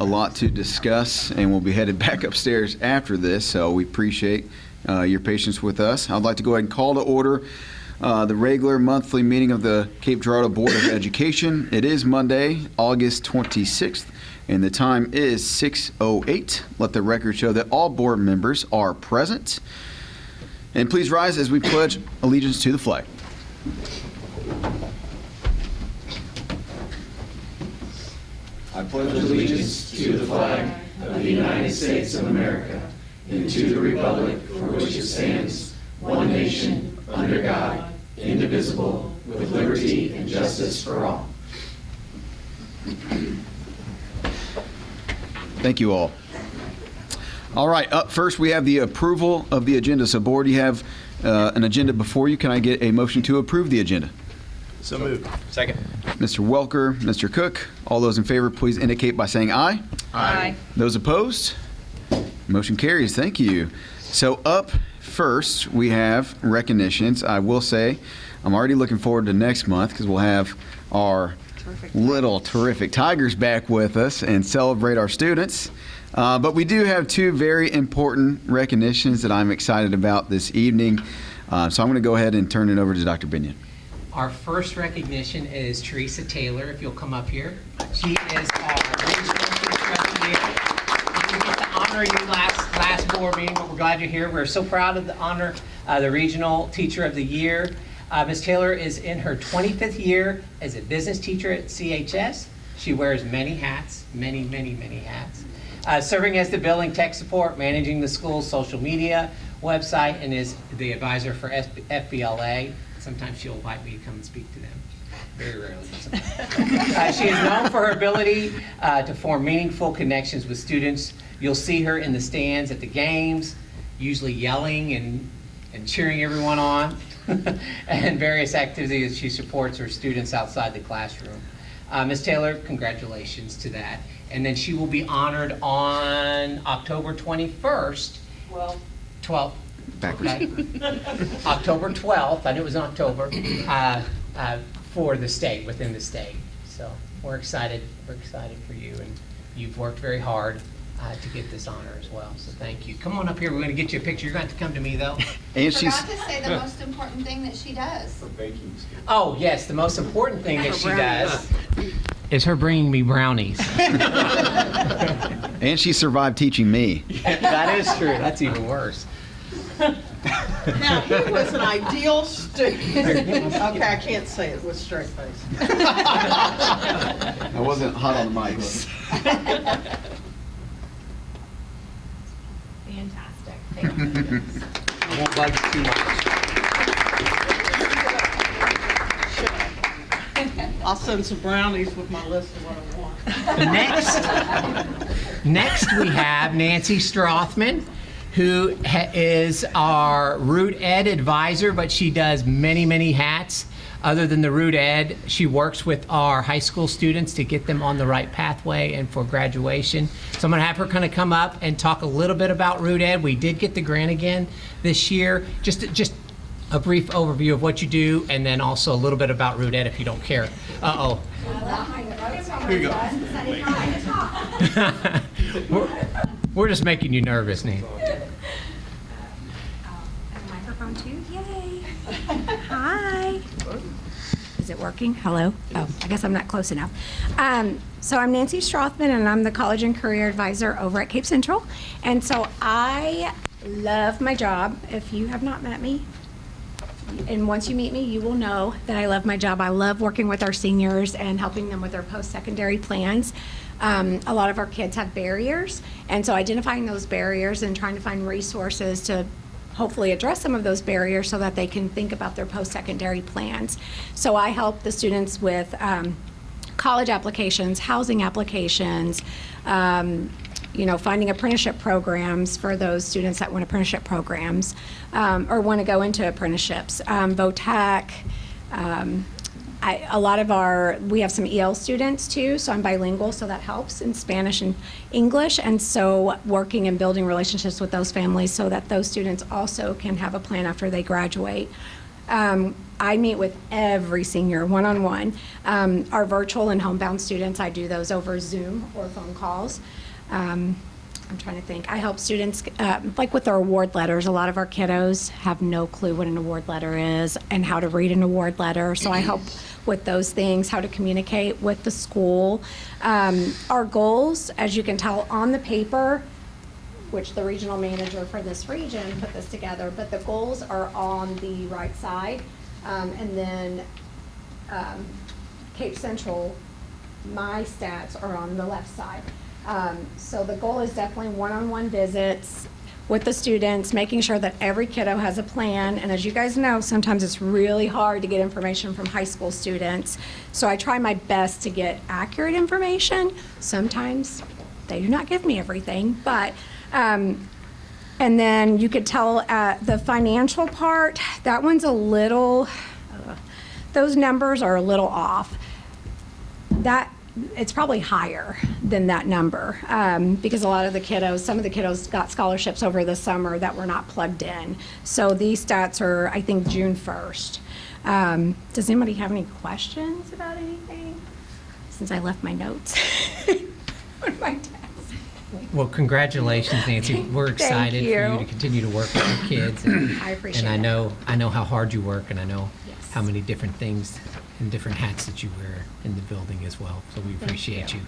A lot to discuss, and we'll be headed back upstairs after this, so we appreciate your patience with us. I'd like to go ahead and call to order the regular monthly meeting of the Cape Girardeau Board of Education. It is Monday, August 26th, and the time is 6:08. Let the record show that all board members are present. And please rise as we pledge allegiance to the flag. I pledge allegiance to the flag of the United States of America and to the republic for which it stands, one nation, under God, indivisible, with liberty and justice for all. Thank you all. All right, up first we have the approval of the agenda. So board, you have an agenda before you. Can I get a motion to approve the agenda? So moved. Second. Mr. Welker, Mr. Cook, all those in favor, please indicate by saying aye. Aye. Those opposed? Motion carries. Thank you. So up first, we have recognitions. I will say I'm already looking forward to next month because we'll have our little terrific Tigers back with us and celebrate our students. But we do have two very important recognitions that I'm excited about this evening. So I'm going to go ahead and turn it over to Dr. Binion. Our first recognition is Teresa Taylor, if you'll come up here. She is our regional teacher of the year. We get to honor you last board meeting, but we're glad you're here. We're so proud of the honor the regional teacher of the year. Ms. Taylor is in her 25th year as a business teacher at CHS. She wears many hats, many hats. Serving as the billing tech support, managing the school's social media website, and is the advisor for FBLA. Sometimes she'll invite me to come and speak to them. Very rarely. She is known for her ability to form meaningful connections with students. You'll see her in the stands at the games, usually yelling and cheering everyone on, and various activities she supports her students outside the classroom. Ms. Taylor, congratulations to that. And then she will be honored on October 21st. 12th. Backwards. Okay. October 12th, I knew it was in October, for the state, within the state. So we're excited for you, and you've worked very hard to get this honor as well. So thank you. Come on up here, we're going to get you a picture. You're going to have to come to me though. And I forgot to say the most important thing that she does. Oh yes, the most important thing that she does is her bringing me brownies. And she survived teaching me. That is true, that's even worse. Now, he was an ideal student. Okay, I can't say it with straight face. I wasn't hot on the mic. Fantastic. Thank you. I won't bug you too much. I'll send some brownies with my list of what I want. Next we have Nancy Strothman, who is our Root Ed advisor, but she does many hats. Other than the Root Ed, she works with our high school students to get them on the right pathway and for graduation. So I'm going to have her kind of come up and talk a little bit about Root Ed. We did get the grant again this year. Just a brief overview of what you do, and then also a little bit about Root Ed if you don't care. Uh-oh. Here you go. We're just making you nervous, Nate. Microphone too? Yay! Hi. Is it working? Hello? Oh, I guess I'm not close enough. So I'm Nancy Strothman, and I'm the College and Career Advisor over at Cape Central. And so I love my job. If you have not met me, and once you meet me, you will know that I love my job. I love working with our seniors and helping them with their post-secondary plans. A lot of our kids have barriers, and so identifying those barriers and trying to find resources to hopefully address some of those barriers so that they can think about their post-secondary plans. So I help the students with college applications, housing applications, finding apprenticeship programs for those students that want apprenticeship programs or want to go into apprenticeships, VOTAC. We have some EL students too, so I'm bilingual, so that helps in Spanish and English, and so working and building relationships with those families so that those students also can have a plan after they graduate. I meet with every senior one-on-one. Our virtual and homebound students, I do those over Zoom or phone calls. I'm trying to think. I help students, like with their award letters. A lot of our kiddos have no clue what an award letter is and how to read an award letter. So I help with those things, how to communicate with the school. Our goals, as you can tell on the paper, which the regional manager for this region put this together, but the goals are on the right side. And then Cape Central, my stats are on the left side. So the goal is definitely one-on-one visits with the students, making sure that every kiddo has a plan. And as you guys know, sometimes it's really hard to get information from high school students. So I try my best to get accurate information. Sometimes they do not give me everything, but, and then you could tell the financial part, that one's a little, those numbers are a little off. It's probably higher than that number because a lot of the kiddos, some of the kiddos got scholarships over the summer that were not plugged in. So these stats are, I think, June 1st. Does anybody have any questions about anything? Since I left my notes on my desk. Well, congratulations, Nancy. We're excited you. for you to continue to work with your kids. And, I appreciate and it. I know how hard you work, and I know Yes. how many different things and different hats that you wear in the building as well. So we appreciate you.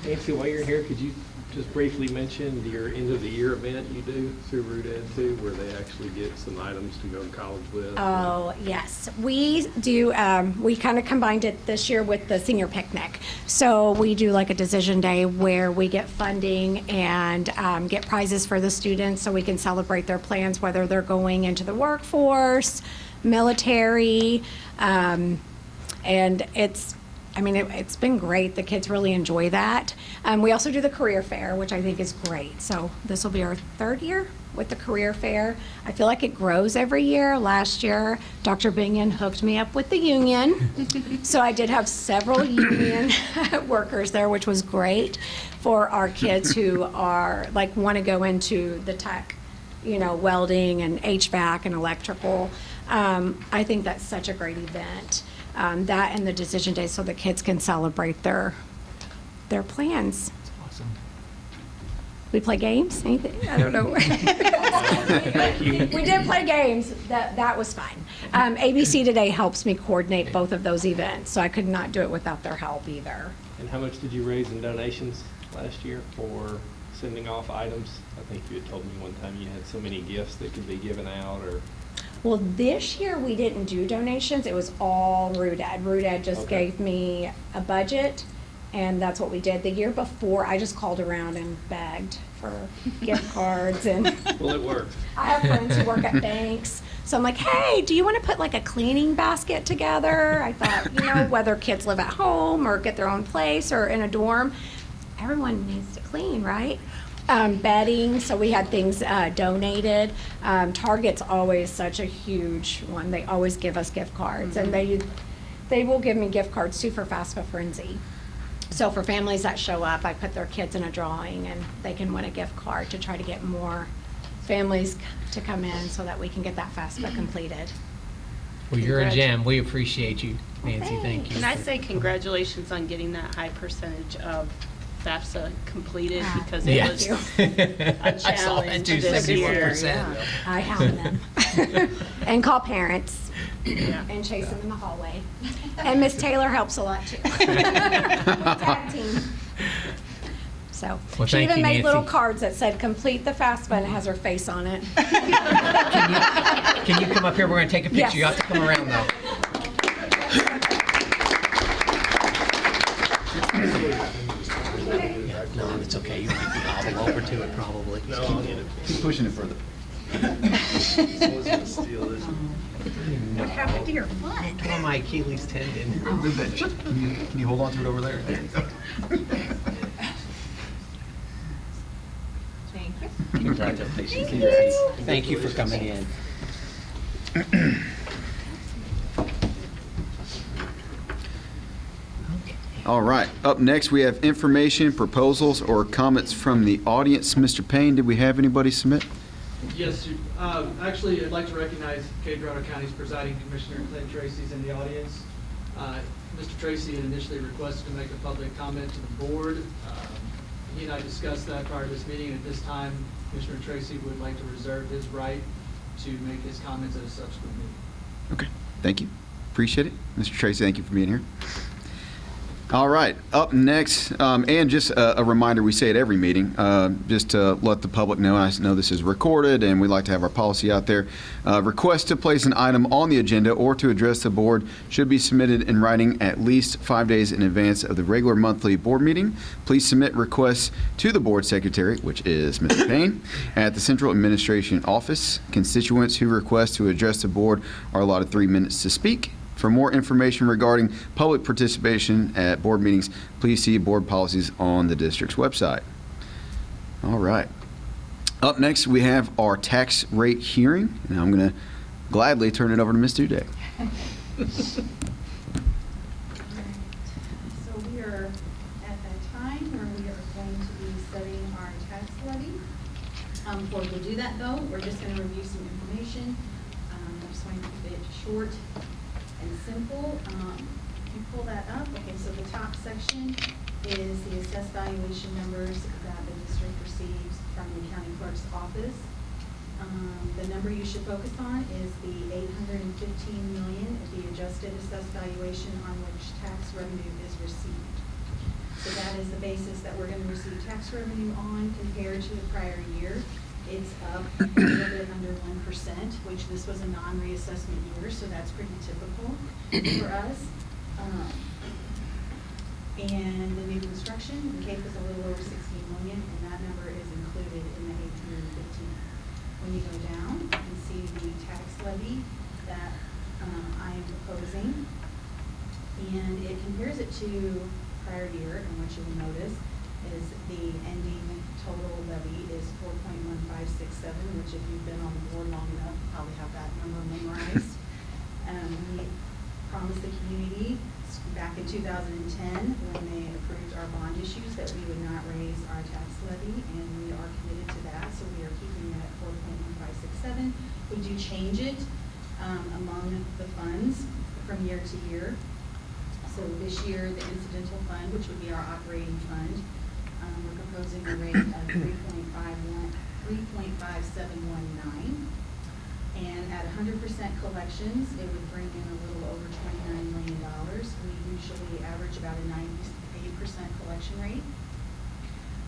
Nancy, while you're here, could you just briefly mention your end of the year event you do through Root Ed too, where they actually get some items to go to college with? Oh, yes. We do, we kind of combined it this year with the senior picnic. So we do like a decision day where we get funding and get prizes for the students so we can celebrate their plans, whether they're going into the workforce, military, and it's been great. The kids really enjoy that. We also do the career fair, which I think is great. So this will be our 3rd year with the career fair. I feel like it grows every year. Last year, Dr. Bingen hooked me up with the union. So I did have several union workers there, which was great for our kids who are want to go into the tech, welding and HVAC and electrical. I think that's such a great event. That and the decision day so the kids can celebrate their plans. Awesome. We play games? Anything? I don't know. We did play games. That was fun. ABC Today helps me coordinate both of those events, so I could not do it without their help either. And how much did you raise in donations last year for sending off items? I think you had told me one time you had so many gifts that could be given out or... Well, this year we didn't do donations. It was all Root Ed. Root Ed just gave me a budget, and that's what we did. The year before, I just called around and begged for gift cards. And Well, it worked. I have friends who work at banks, so I'm like, hey, do you want to put like a cleaning basket together? I thought, whether kids live at home or get their own place or in a dorm, everyone needs to clean, right? Bedding, so we had things donated. Target's always such a huge one. They always give us gift cards, and they will give me gift cards too for FAFSA Frenzy. So for families that show up, I put their kids in a drawing, and they can win a gift card to try to get more families to come in so that we can get that FAFSA completed. Well, you're a gem. We appreciate you, Nancy. Thank you. Can I say congratulations on getting that high percentage of FAFSA completed because it Yes. was a I saw that challenge too, this year. 71%. I hound them. And call parents Yeah. and chase them in the hallway. And Miss Taylor helps a lot too. Tag team. So, Well, she thank even you, made little Nancy. cards that said complete the FAFSA and it has her face on it. Can you come up here? We're going to take a picture. Yes. You have to come around, though. No, it's okay. You might be hobbled over to it, probably. No, I'll get it. Keep pushing it further. Someone's gonna steal this. What happened to your foot? Tore my Achilles tendon. Can you hold on to it over there? There you go. Thank you. Congratulations. Thank you for coming in. All right, up next, we have information, proposals, or comments from the audience. Mr. Payne, did we have anybody submit? Yes, actually, I'd like to recognize Cape Girardeau County's presiding commissioner, Clint Tracy's in the audience. Mr. Tracy had initially requested to make a public comment to the board. He and I discussed that prior to this meeting, and at this time, Commissioner Tracy would like to reserve his right to make his comments at a subsequent meeting. Okay, thank you. Appreciate it. Mr. Tracy, thank you for being here. All right, up next, and just a reminder, we say at every meeting, just to let the public know, I know this is recorded and we like to have our policy out there. Requests to place an item on the agenda or to address the board should be submitted in writing at least 5 days in advance of the regular monthly board meeting. Please submit requests to the board secretary, which is Mr. Payne, at the Central Administration Office. Constituents who request to address the board are allotted 3 minutes to speak. For more information regarding public participation at board meetings, please see board policies on the district's website. All right. Up next, we have our tax rate hearing, and I'm going to gladly turn it over to Ms. Dudek. So we are at that time where we are going to be setting our tax levy. Before we do that, though, we're just going to review some information. I just want to keep it short and simple. If you pull that up, okay, so the top section is the assessed valuation numbers that the district receives from the county clerk's office. The number you should focus on is the $815 million, the adjusted assessed valuation on which tax revenue is received. So that is the basis that we're going to receive tax revenue on compared to the prior year. It's up a little bit under 1%, which this was a non-reassessment year, so that's pretty typical for us. And the new construction, the CAPE is a little over $16 million, and that number is included in the $815. When you go down, you can see the tax levy that I am proposing, and it compares it to prior year, and what you will notice is the ending total levy is 4.1567, which if you've been on the board long enough, probably have that number memorized. We promised the community back in 2010 when they approved our bond issues that we would not raise our tax levy, and we are committed to that, so we are keeping it at 4.1567. We do change it among the funds from year to year. So this year, the incidental fund, which would be our operating fund, we're proposing a rate of 3.5719, and at 100% collections, it would bring in a little over $29 million. We usually average about a 98% collection rate.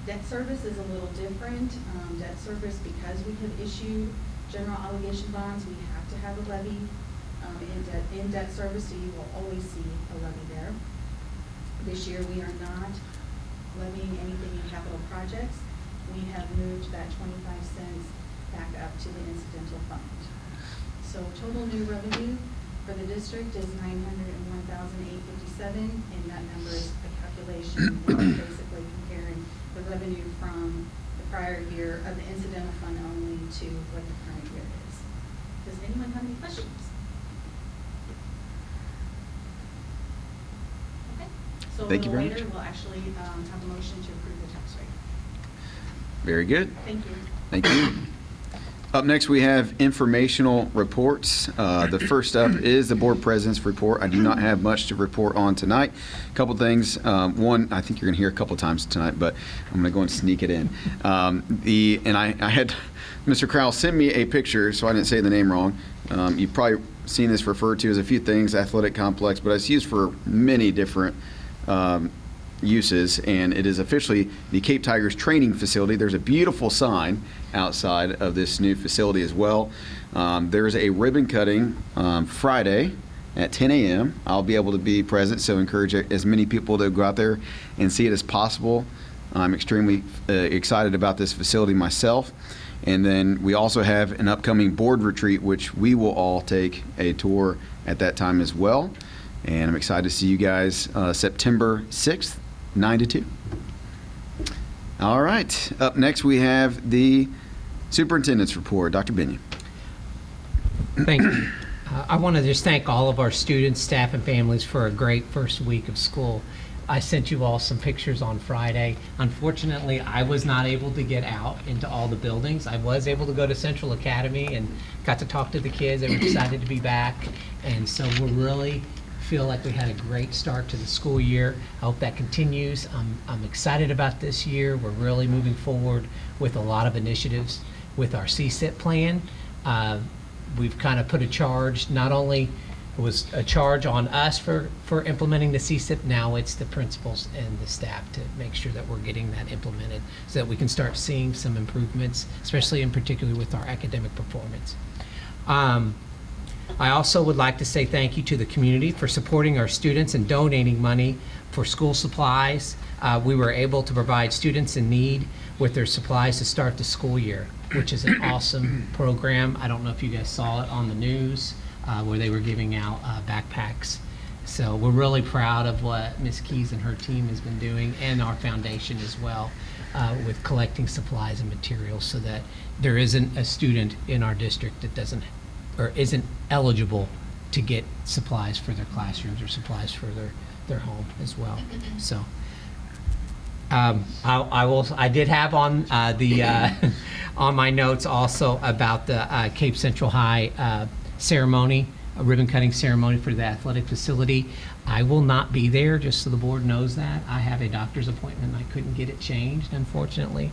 Debt service is a little different. Debt service, because we have issued general obligation bonds, we have to have a levy in debt service, so you will always see a levy there. This year, we are not levying anything in capital projects. We have moved that 25 cents back up to the incidental fund. So total new revenue for the district is $901,857, and that number is a calculation that is basically comparing the revenue from the prior year of the incidental fund only to what the current year is. Does anyone have any questions? So Thank you very later, much. we'll actually have a motion to approve the tax rate. Very good. Thank you. Thank you. Up next, we have informational reports. The first up is the board president's report. I do not have much to report on tonight. A couple things. One, I think you're going to hear a couple times tonight, but I'm going to go and sneak it in. I had Mr. Crowell send me a picture, so I didn't say the name wrong. You've probably seen this referred to as a few things, athletic complex, but it's used for many different uses, and it is officially the Cape Tigers training facility. There's a beautiful sign outside of this new facility as well. There's a ribbon cutting Friday at 10 a.m. I'll be able to be present, so encourage as many people to go out there and see it as possible. I'm extremely excited about this facility myself. And then we also have an upcoming board retreat, which we will all take a tour at that time as well. And I'm excited to see you guys September 6th, 9 to 2. All right. Up next, we have the superintendent's report. Dr. Binion. Thank you. I want to just thank all of our students, staff, and families for a great first week of school. I sent you all some pictures on Friday. Unfortunately, I was not able to get out into all the buildings. I was able to go to Central Academy and got to talk to the kids. They were excited to be back. And so we really feel like we had a great start to the school year. I hope that continues. I'm excited about this year. We're really moving forward with a lot of initiatives with our CSIP plan. We've kind of put a charge, not only was a charge on us for implementing the CSIP, now it's the principals and the staff to make sure that we're getting that implemented so that we can start seeing some improvements, especially in particular with our academic performance. I also would like to say thank you to the community for supporting our students and donating money for school supplies. We were able to provide students in need with their supplies to start the school year, which is an awesome program. I don't know if you guys saw it on the news where they were giving out backpacks. So we're really proud of what Ms. Keys and her team has been doing, and our foundation as well, with collecting supplies and materials so that there isn't a student in our district that doesn't or isn't eligible to get supplies for their classrooms or supplies for their home as well. So I did have on on my notes also about the Cape Central High ceremony, a ribbon cutting ceremony for the athletic facility. I will not be there, just so the board knows that. I have a doctor's appointment. I couldn't get it changed, unfortunately.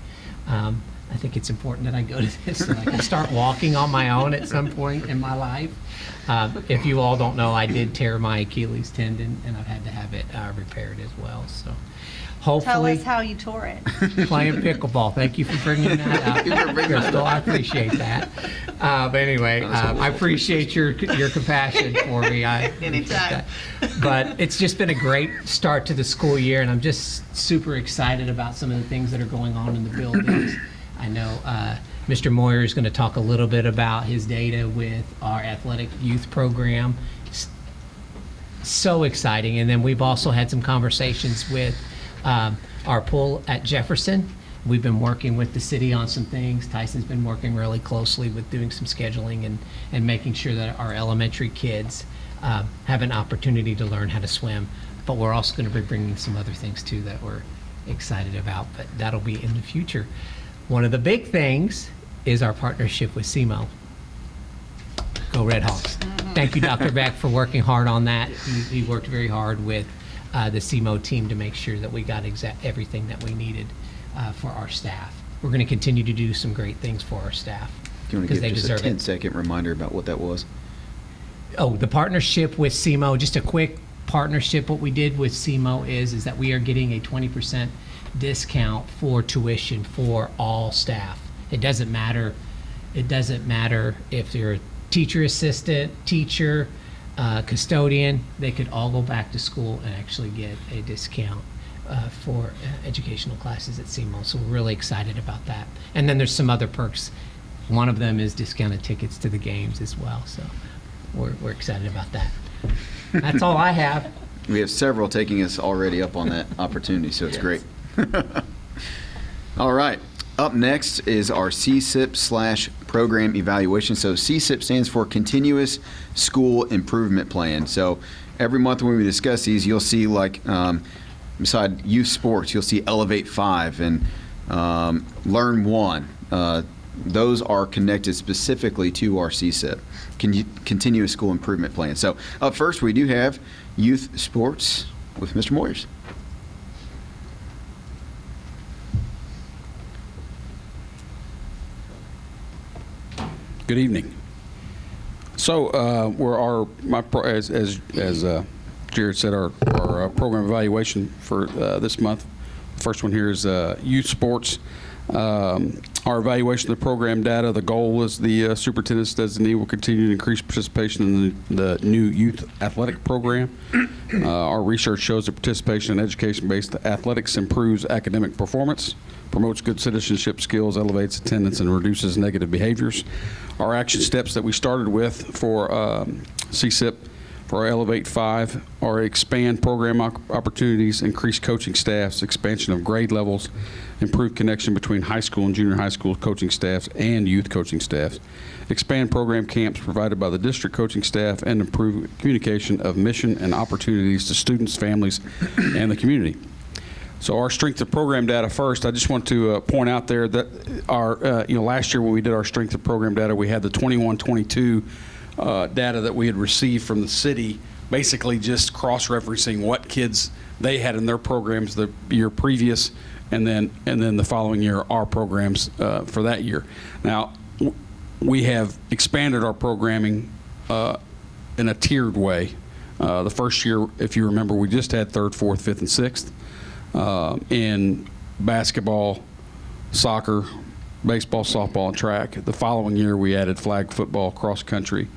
I think it's important that I go to this so I can start walking on my own at some point in my life. If you all don't know, I did tear my Achilles tendon, and I've had to have it repaired as well. So hopefully, Tell us how you tore it. playing pickleball. Thank you for bringing that up, Crystal. I appreciate that. But anyway, I appreciate your compassion for me. Anytime. But it's just been a great start to the school year, and I'm just super excited about some of the things that are going on in the buildings. I know Mr. Moyer is going to talk a little bit about his data with our athletic youth program. So exciting. And then we've also had some conversations with our pool at Jefferson. We've been working with the city on some things. Tyson's been working really closely with doing some scheduling and making sure that our elementary kids have an opportunity to learn how to swim. But we're also going to be bringing some other things too that we're excited about, but that'll be in the future. One of the big things is our partnership with SEMO. Go Red Hawks. Thank you, Dr. Beck, for working hard on that. He worked very hard with the SEMO team to make sure that we got everything that we needed for our staff. We're going to continue to do some great things for our staff Do you want to because they give just a deserve it. 10-second reminder about what that was? Oh, the partnership with SEMO, just a quick partnership. What we did with SEMO is that we are getting a 20% discount for tuition for all staff. It doesn't matter if you're a teacher assistant, teacher, custodian, they could all go back to school and actually get a discount for educational classes at SEMO. So we're really excited about that. And then there's some other perks. One of them is discounted tickets to the games as well. So we're excited about that. That's all I have. We have several taking us already up on that opportunity, so it's great. All right. Up next is our CSIP/program evaluation. So CSIP stands for Continuous School Improvement Plan. So every month when we discuss these, you'll see beside youth sports, you'll see Elevate 5 and Learn 1. Those are connected specifically to our CSIP, Continuous School Improvement Plan. So up first, we do have youth sports with Mr. Moyers. Good evening. So, as Jared said, our program evaluation for this month. First one here is youth sports. Our evaluation of the program data. The goal is the superintendent's designee will continue to increase participation in the new youth athletic program. Our research shows that participation in education-based athletics improves academic performance, promotes good citizenship skills, elevates attendance, and reduces negative behaviors. Our action steps that we started with for CSIP for our Elevate 5 are expand program opportunities, increase coaching staffs, expansion of grade levels, improve connection between high school and junior high school coaching staffs and youth coaching staffs, expand program camps provided by the district coaching staff, and improve communication of mission and opportunities to students, families, and the community. So our strength of program data first, I just want to point out there that our, last year when we did our strength of program data, we had the 21-22 data that we had received from the city, basically just cross-referencing what kids they had in their programs the year previous, and then the following year our programs for that year. Now, we have expanded our programming in a tiered way. The first year, if you remember, we just had 3rd, 4th, 5th, and 6th in basketball, soccer, baseball, softball, and track. The following year, we added flag football, cross country,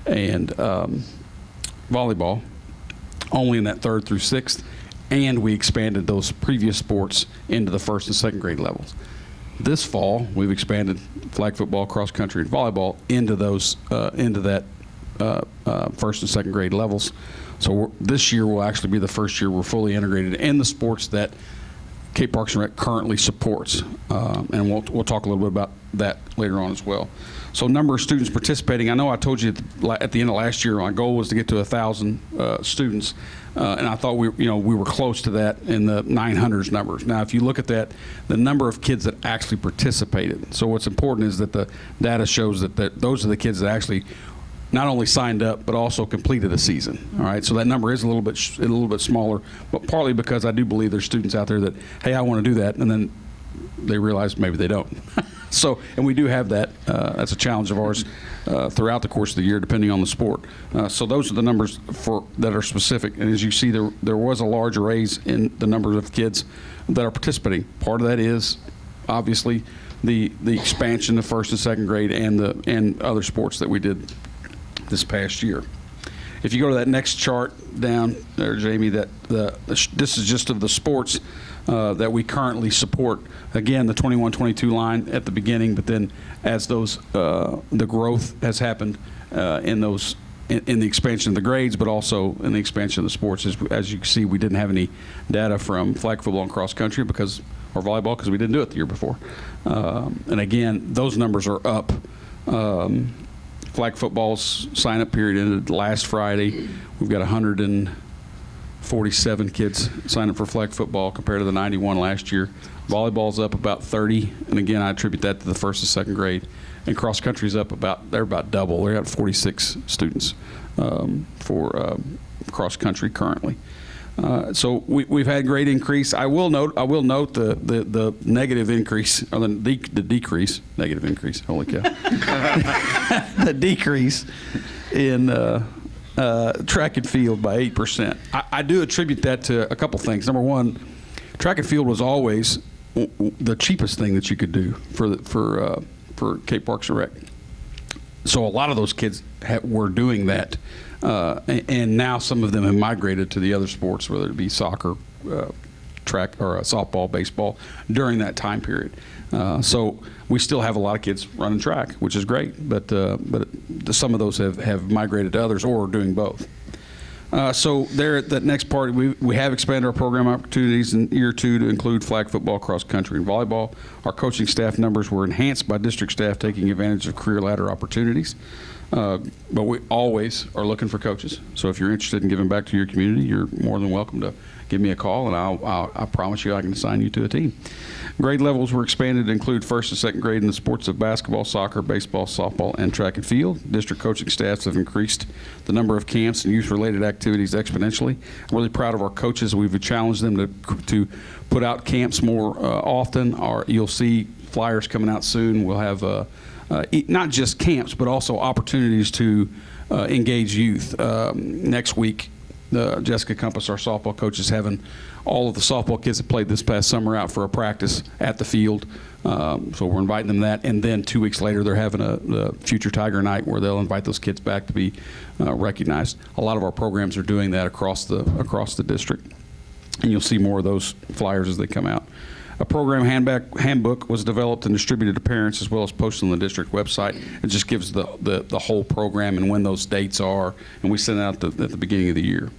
and volleyball, only in that 3rd through 6th, and we expanded those previous sports into the 1st and 2nd grade levels. This fall, we've expanded flag football, cross country, and volleyball into those into that 1st and 2nd grade levels. So this year will actually be the first year we're fully integrated in the sports that Cape Parks and Rec currently supports, and we'll talk a little bit about that later on as well. So number of students participating. I know I told you at the end of last year my goal was to get to 1,000 students, and I thought we were close to that in the 900s numbers. Now, if you look at that, the number of kids that actually participated. So what's important is that the data shows that those are the kids that actually not only signed up but also completed a season. All right, so that number is a little bit smaller, but partly because I do believe there's students out there that, hey, I want to do that, and then they realize maybe they don't. So, and we do have that. That's a challenge of ours throughout the course of the year, depending on the sport. So those are the numbers that are specific. And as you see, there was a large raise in the number of kids that are participating. Part of that is obviously the expansion of 1st and 2nd grade and other sports that we did this past year. If you go to that next chart down there, Jamie, this is just of the sports that we currently support. Again, the 21-22 line at the beginning, but then as the growth has happened in the expansion of the grades, but also in the expansion of the sports. As you can see, we didn't have any data from flag football and cross country or volleyball because we didn't do it the year before. And again, those numbers are up. Flag football's sign-up period ended last Friday. We've got 147 kids sign up for flag football compared to the 91 last year. Volleyball's up about 30, and again, I attribute that to the 1st and 2nd grade. And cross country's up they're about double. They're at 46 students for cross country currently. So we've had great increase. I will note the negative increase, or the decrease, negative increase, holy cow. The decrease in track and field by 8%. I do attribute that to a couple things. Number one, track and field was always the cheapest thing that you could do for Cape Parks and Rec. So a lot of those kids were doing that. And now some of them have migrated to the other sports, whether it be soccer, track, or softball, baseball, during that time period. So we still have a lot of kids running track, which is great, but some of those have migrated to others or are doing both. So there, that next part, we have expanded our program opportunities in year 2 to include flag football, cross country, and volleyball. Our coaching staff numbers were enhanced by district staff taking advantage of career ladder opportunities. But we always are looking for coaches. So if you're interested in giving back to your community, you're more than welcome to give me a call, and I promise you I can assign you to a team. Grade levels were expanded to include 1st and 2nd grade in the sports of basketball, soccer, baseball, softball, and track and field. District coaching staffs have increased the number of camps and youth-related activities exponentially. I'm really proud of our coaches. We've challenged them to put out camps more often. You'll see flyers coming out soon. We'll have not just camps, but also opportunities to engage youth. Next week, Jessica Compass, our softball coach, is having all of the softball kids that played this past summer out for a practice at the field. So we're inviting them to that. And then 2 weeks later, they're having a Future Tiger Night where they'll invite those kids back to be recognized. A lot of our programs are doing that across the district. And you'll see more of those flyers as they come out. A program handbook was developed and distributed to parents as well as posted on the district website. It just gives the whole program and when those dates are, and we send it out at the beginning of the year.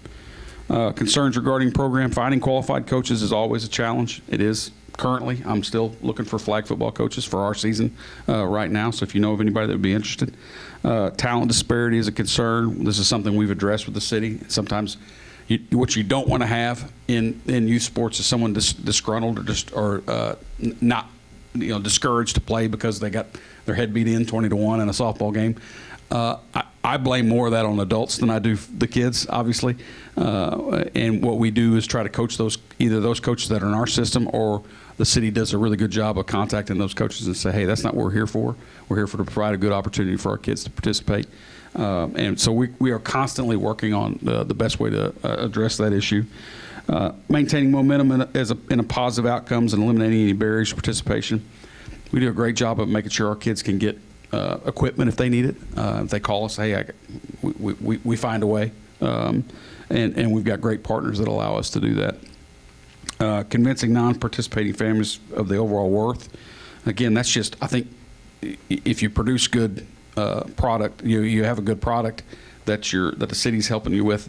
Concerns regarding program, finding qualified coaches is always a challenge. It is currently. I'm still looking for flag football coaches for our season right now, so if you know of anybody that would be interested. Talent disparity is a concern. This is something we've addressed with the city. Sometimes what you don't want to have in youth sports is someone disgruntled or not discouraged to play because they got their head beat in 20-1 in a softball game. I blame more of that on adults than I do the kids, obviously. And what we do is try to coach either those coaches that are in our system, or the city does a really good job of contacting those coaches and say, hey, that's not what we're here for. We're here to provide a good opportunity for our kids to participate. And so we are constantly working on the best way to address that issue. Maintaining momentum in a positive outcomes and eliminating any barriers to participation. We do a great job of making sure our kids can get equipment if they need it. If they call us, hey, we find a way. And we've got great partners that allow us to do that. Convincing non-participating families of the overall worth. Again, that's just, I think, if you produce good product, you have a good product that the city's helping you with,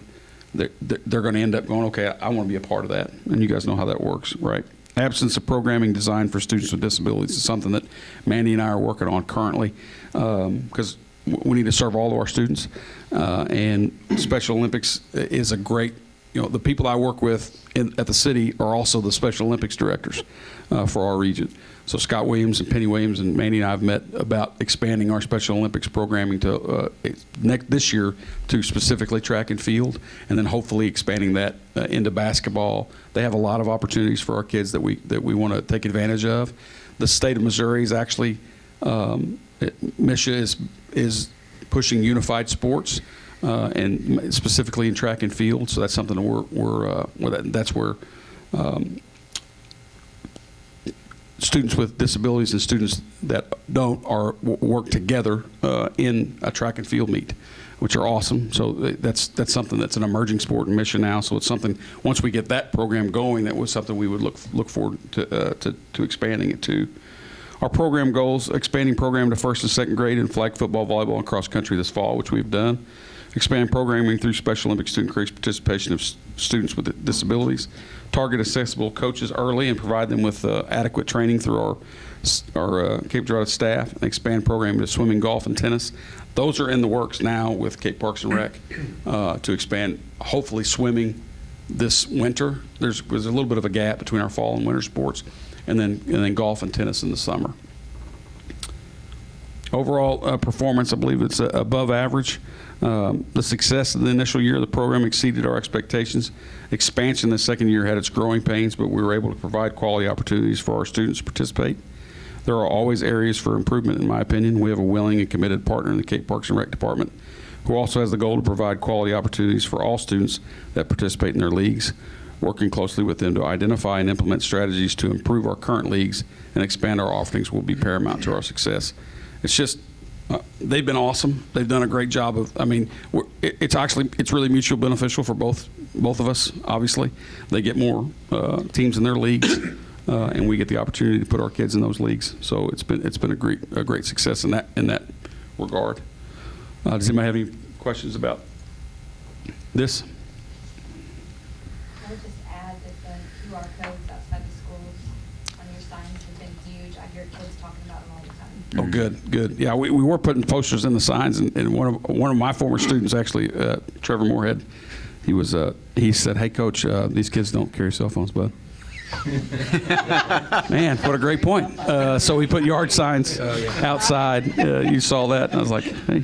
they're going to end up going, okay, I want to be a part of that. And you guys know how that works, right? Absence of programming designed for students with disabilities is something that Mandy and I are working on currently, because we need to serve all of our students. And Special Olympics is a great, the people I work with at the city are also the Special Olympics directors for our region. So Scott Williams and Penny Williams and Mandy and I have met about expanding our Special Olympics programming to this year to specifically track and field, and then hopefully expanding that into basketball. They have a lot of opportunities for our kids that we want to take advantage of. The state of Missouri is actually MSHA is pushing unified sports and specifically in track and field. So that's something that that's where students with disabilities and students that don't work together in a track and field meet, which are awesome. So that's something that's an emerging sport in Mission now. So it's something, once we get that program going, that was something we would look forward to expanding it to. Our program goals: expanding program to first and second grade in flag football, volleyball, and cross country this fall, which we've done. Expand programming through Special Olympics to increase participation of students with disabilities. Target accessible coaches early and provide them with adequate training through our Cape Girardeau staff. And expand programming to swimming, golf, and tennis. Those are in the works now with Cape Parks and Rec to expand, hopefully, swimming this winter. There's a little bit of a gap between our fall and winter sports, and then golf and tennis in the summer. Overall performance, I believe it's above average. The success of the initial year of the program exceeded our expectations. Expansion the second year had its growing pains, but we were able to provide quality opportunities for our students to participate. There are always areas for improvement, in my opinion. We have a willing and committed partner in the Cape Parks and Rec Department who also has the goal to provide quality opportunities for all students that participate in their leagues. Working closely with them to identify and implement strategies to improve our current leagues and expand our offerings will be paramount to our success. It's just, they've been awesome. They've done a great job of, it's really mutually beneficial for both of us, obviously. They get more teams in their leagues, and we get the opportunity to put our kids in those leagues. So it's been a great success in that regard. Does anybody have any questions about this? I would just add that the QR codes outside the schools on your signs have been huge. I hear kids talking about them all the time. Oh, good. Yeah, we were putting posters in the signs, and one of my former students, actually, Trevor Moorhead, he said, "Hey, Coach, these kids don't carry cell phones, bud." Man, what a great point. So we put yard signs outside. You saw that, and I was like, hey,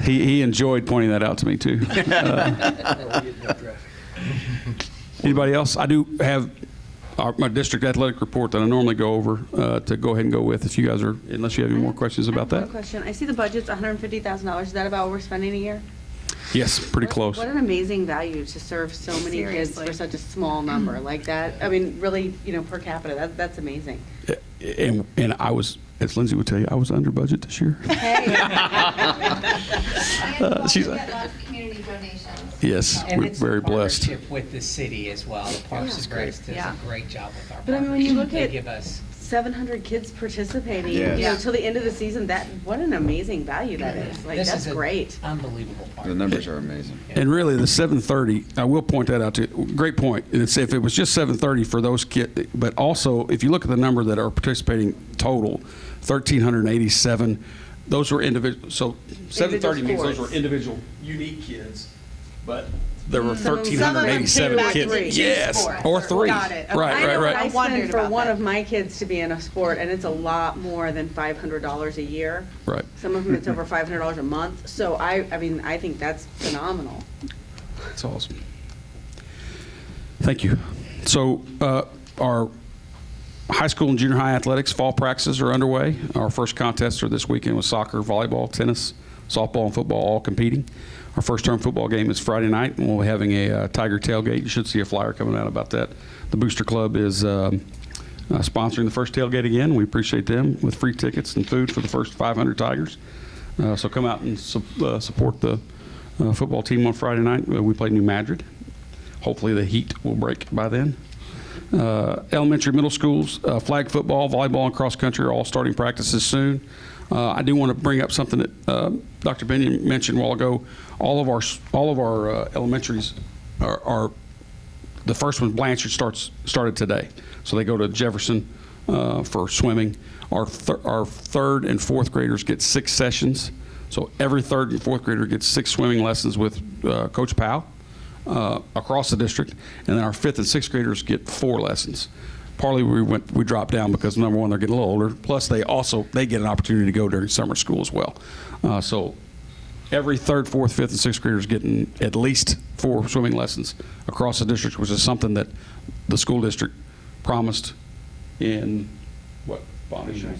he enjoyed pointing that out to me too. Anybody else? I do have my district athletic report that I normally go over to go ahead and go with. If you guys are, unless you have any more questions about that. Question. I see the budget's $150,000. Is that about what we're spending a year? Yes, pretty close. What an amazing value to serve so many kids for such a small number like that. I mean, really, per capita, that's amazing. And I was, as Lindsay would tell you, I was under budget this year. Hey. We get lots of community donations. Yes, And we're it's very a blessed. partnership with the city as well. The Parks and Recs does Yeah. a great job with our But I mean, when you look They at give us 700 kids participating, Yes. you know, till the end of the season, what an amazing value that is. Like, This that's is an great. unbelievable The partnership. numbers are amazing. And really, the 7:30, I will point that out to you. Great point. And it's, if it was just 7:30 for those kids, but also if you look at the number that are participating total, 1,387, those were individual. So 7:30 means those were sports. individual, unique kids, but there were Some of them 1,387 came back kids. three. Yes, or three. Got it. Okay. Right, I right, know what right. I wondered spend for about one that. of my kids to be in a sport, and it's a lot more than $500 a year. Right. Some of them, it's over $500 a month. So I mean, I think that's phenomenal. That's awesome. Thank you. So our high school and junior high athletics fall practices are underway. Our first contests are this weekend with soccer, volleyball, tennis, softball, and football all competing. Our first term football game is Friday night, and we'll be having a Tiger tailgate. You should see a flyer coming out about that. The Booster Club is sponsoring the first tailgate again. We appreciate them with free tickets and food for the first 500 Tigers. So come out and support the football team on Friday night. We play New Madrid. Hopefully the heat will break by then. Elementary, middle schools, flag football, volleyball, and cross country are all starting practices soon. I do want to bring up something that Dr. Binion mentioned a while ago. All of our elementaries are the first one. Blanchard started today, so they go to Jefferson for swimming. Our third and fourth graders get 6 sessions, so every third and fourth grader gets 6 swimming lessons with Coach Powell across the district, and then our fifth and sixth graders get 4 lessons. Partly we dropped down because number one, they're getting a little older. Plus they get an opportunity to go during summer school as well. So every third, fourth, fifth, and sixth graders getting at least 4 swimming lessons across the district, which is something that the school district promised in what bond issue?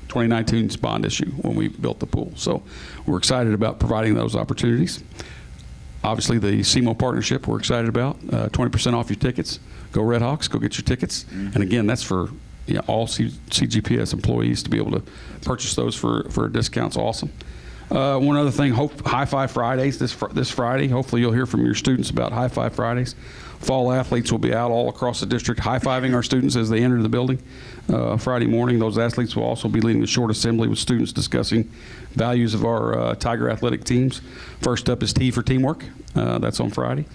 2019's bond issue when we built the pool. So we're excited about providing those opportunities. Obviously, the SEMO partnership we're excited about. 20% off your tickets. Go Red Hawks. Go get your tickets. And again, that's for all CGPS employees to be able to purchase those for a discount. It's awesome. One other thing, High Five Fridays this Friday. Hopefully you'll hear from your students about High Five Fridays. Fall athletes will be out all across the district high-fiving our students as they enter the building. Friday morning, those athletes will also be leading a short assembly with students discussing values of our Tiger athletic teams. First up is T for Teamwork. That's on Friday.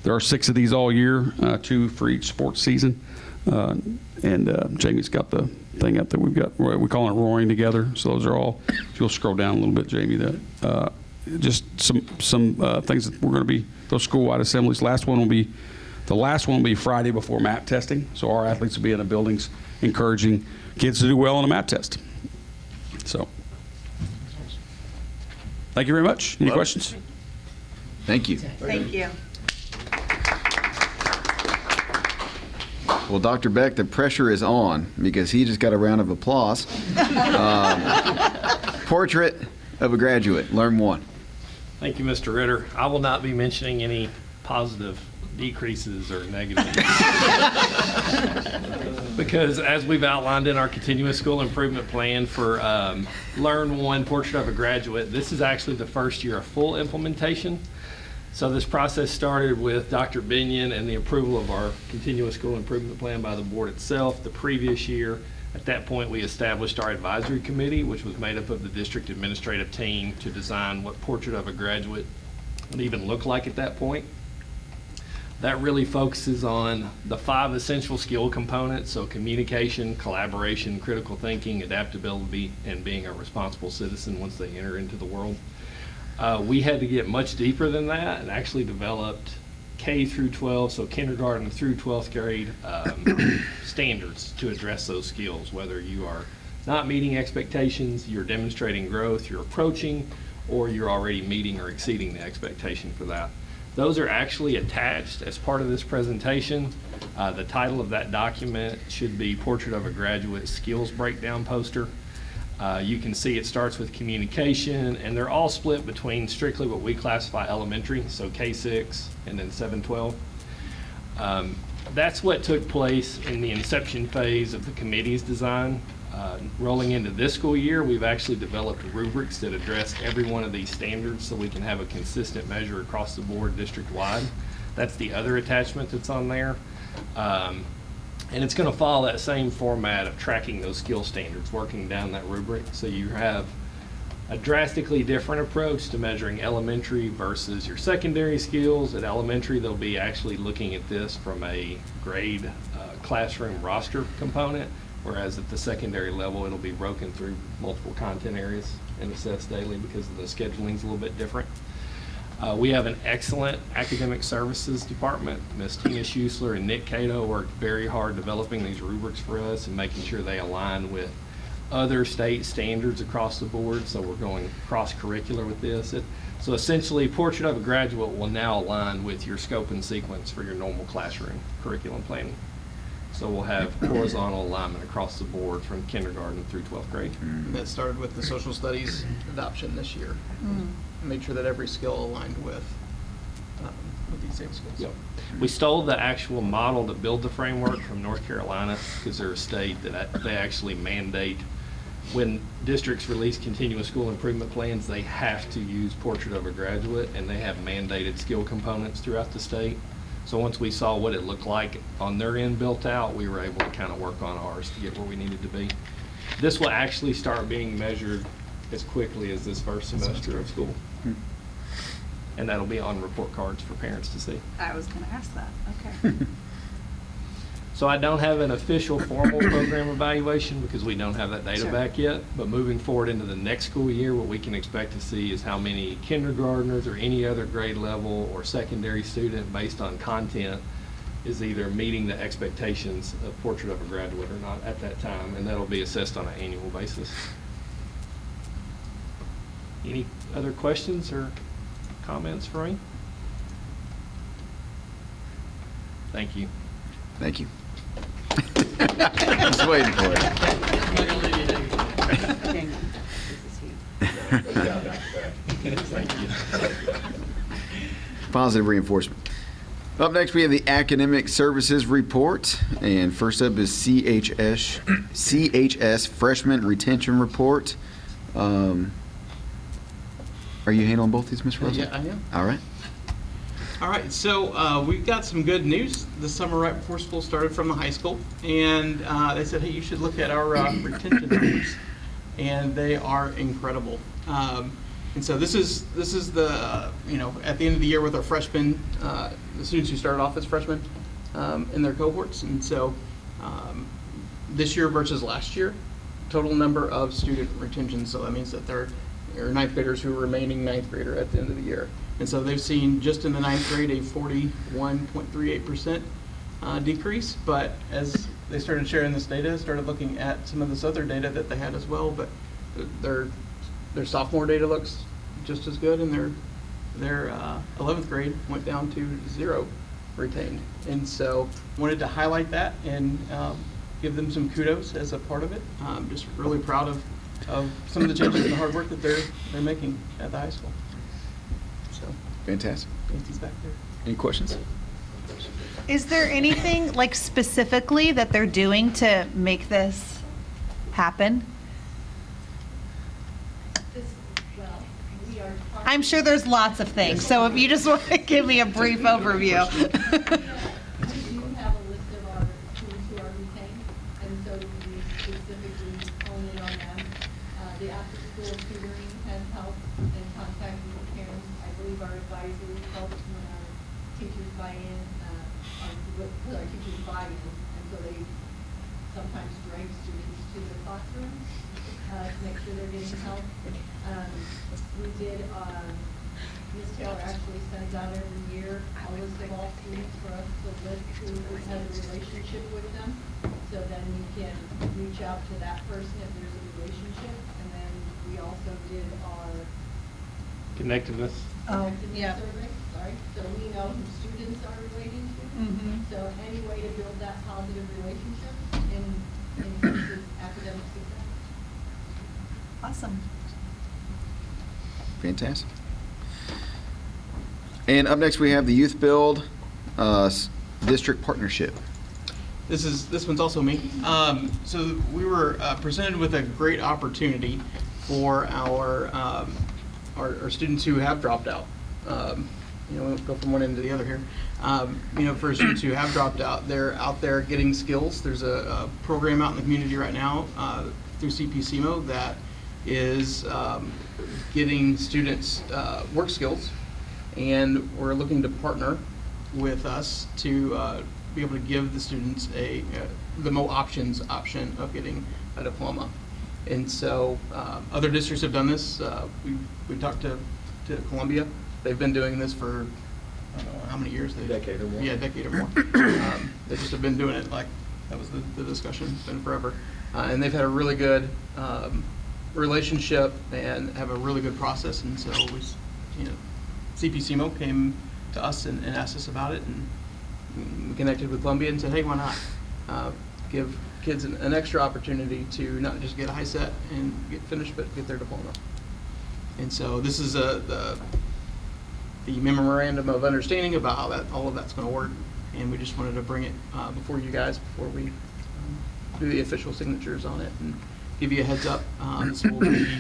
There are 6 of these all year, 2 for each sports season. And Jamie's got the thing up that we've got. We call it Roaring Together. So those are all, if you'll scroll down a little bit, Jamie, that just some things that we're going to be, those school-wide assemblies. The last one will be Friday before MAP testing. So our athletes will be in the buildings encouraging kids to do well on a MAP test. So, thank you very much. Any questions? Thank you. Thank you. Well, Dr. Beck, the pressure is on because he just got a round of applause. Portrait of a Graduate, Learn 1. Thank you, Mr. Ritter. I will not be mentioning any positive decreases or negatives. Because as we've outlined in our continuous school improvement plan for Learn 1, Portrait of a Graduate, this is actually the first year of full implementation. So this process started with Dr. Binion and the approval of our continuous school improvement plan by the board itself the previous year. At that point, we established our advisory committee, which was made up of the district administrative team to design what Portrait of a Graduate would even look like at that point. That really focuses on the 5 essential skill components, so communication, collaboration, critical thinking, adaptability, and being a responsible citizen once they enter into the world. We had to get much deeper than that and actually developed K through 12, so kindergarten through 12th grade standards to address those skills, whether you are not meeting expectations, you're demonstrating growth, you're approaching, or you're already meeting or exceeding the expectation for that. Those are actually attached as part of this presentation. The title of that document should be Portrait of a Graduate Skills Breakdown Poster. You can see it starts with communication, and they're all split between strictly what we classify elementary, so K6 and then 7-12. That's what took place in the inception phase of the committee's design. Rolling into this school year, we've actually developed rubrics that address every one of these standards so we can have a consistent measure across the board district-wide. That's the other attachment that's on there. And it's going to follow that same format of tracking those skill standards, working down that rubric. So you have a drastically different approach to measuring elementary versus your secondary skills. At elementary, they'll be actually looking at this from a grade classroom roster component, whereas at the secondary level, it'll be broken through multiple content areas and assessed daily because the scheduling's a little bit different. We have an excellent academic services department. Ms. Tina Schusler and Nick Cato worked very hard developing these rubrics for us and making sure they align with other state standards across the board. So we're going cross-curricular with this. So essentially, Portrait of a Graduate will now align with your scope and sequence for your normal classroom curriculum planning. So we'll have horizontal alignment across the board from kindergarten through 12th grade. That started with the social studies adoption this year. Made sure that every skill aligned with these same skills. Yep. We stole the actual model to build the framework from North Carolina because they're a state that they actually mandate when districts release continuous school improvement plans, they have to use Portrait of a Graduate, and they have mandated skill components throughout the state. So once we saw what it looked like on their end built out, we were able to kind of work on ours to get where we needed to be. This will actually start being measured as quickly as this first semester of school. And that'll be on report cards for parents to see. I was going to ask that. Okay. So I don't have an official formal program evaluation because we don't have that data Sure. back yet. But moving forward into the next school year, what we can expect to see is how many kindergartners or any other grade level or secondary student based on content is either meeting the expectations of Portrait of a Graduate or not at that time. And that'll be assessed on an annual basis. Any other questions or comments for me? Thank you. Thank you. Just waiting for it. Positive reinforcement. Up next, we have the Academic Services Report. And first up is CHS Freshman Retention Report. Are you handling both these, Ms. Russell? Yeah, I am. All right. All right, so we've got some good news this summer right before school started from the high school. And they said, hey, you should look at our retention numbers. And they are incredible. And so this is the, at the end of the year with our freshmen, the students who started off as freshmen in their cohorts. And so this year versus last year, total number of student retention. So that means that they're ninth graders who are remaining ninth grader at the end of the year. And so they've seen just in the ninth grade a 41.38% decrease. But as they started sharing this data, started looking at some of this other data that they had as well, but their sophomore data looks just as good, and their 11th grade went down to 0 retained. And so wanted to highlight that and give them some kudos as a part of it. Just really proud of some of the changes and the hard work that they're making at the high school. So Fantastic. Nancy's back there. Any questions? Is there anything like specifically that they're doing to make this happen? I'm sure there's lots of things, so if you just want to give me a brief overview. We do have a list of our students who are retained, and so we specifically hone in on them. The after-school tutoring has helped in contacting with parents. I believe our advisory helps when our teachers buy in, with our teachers buy in, and so they sometimes drag students to the classrooms to make sure they're getting help. We did, Ms. Taylor actually sends out every year a list of all students for us to list who has a relationship with them. So then we can reach out to that person if there's a relationship. And then we also did our Connectedness. connectedness survey, sorry. So we know who students are relating to. So any way to build that positive relationship increases academic success. Awesome. Fantastic. And up next, we have the Youth Build district partnership. This one's also me. So we were presented with a great opportunity for our students who have dropped out. We'll go from one end to the other here. For students who have dropped out, they're out there getting skills. There's a program out in the community right now through CPCMO that is getting students work skills, and we're looking to partner with us to be able to give the students the Mo Options option of getting a diploma. And so other districts have done this. We talked to Columbia. They've been doing this for, I don't know how many years. Decade or more. Yeah, a decade or more. They just have been doing it like, that was the discussion, it's been forever. And they've had a really good relationship and have a really good process. And so CPCMO came to us and asked us about it, and we connected with Columbia and said, hey, why not give kids an extra opportunity to not just get a high set and get finished, but get their diploma. And so this is the memorandum of understanding about how all of that's going to work, and we just wanted to bring it before you guys before we do the official signatures on it and give you a heads up. This will be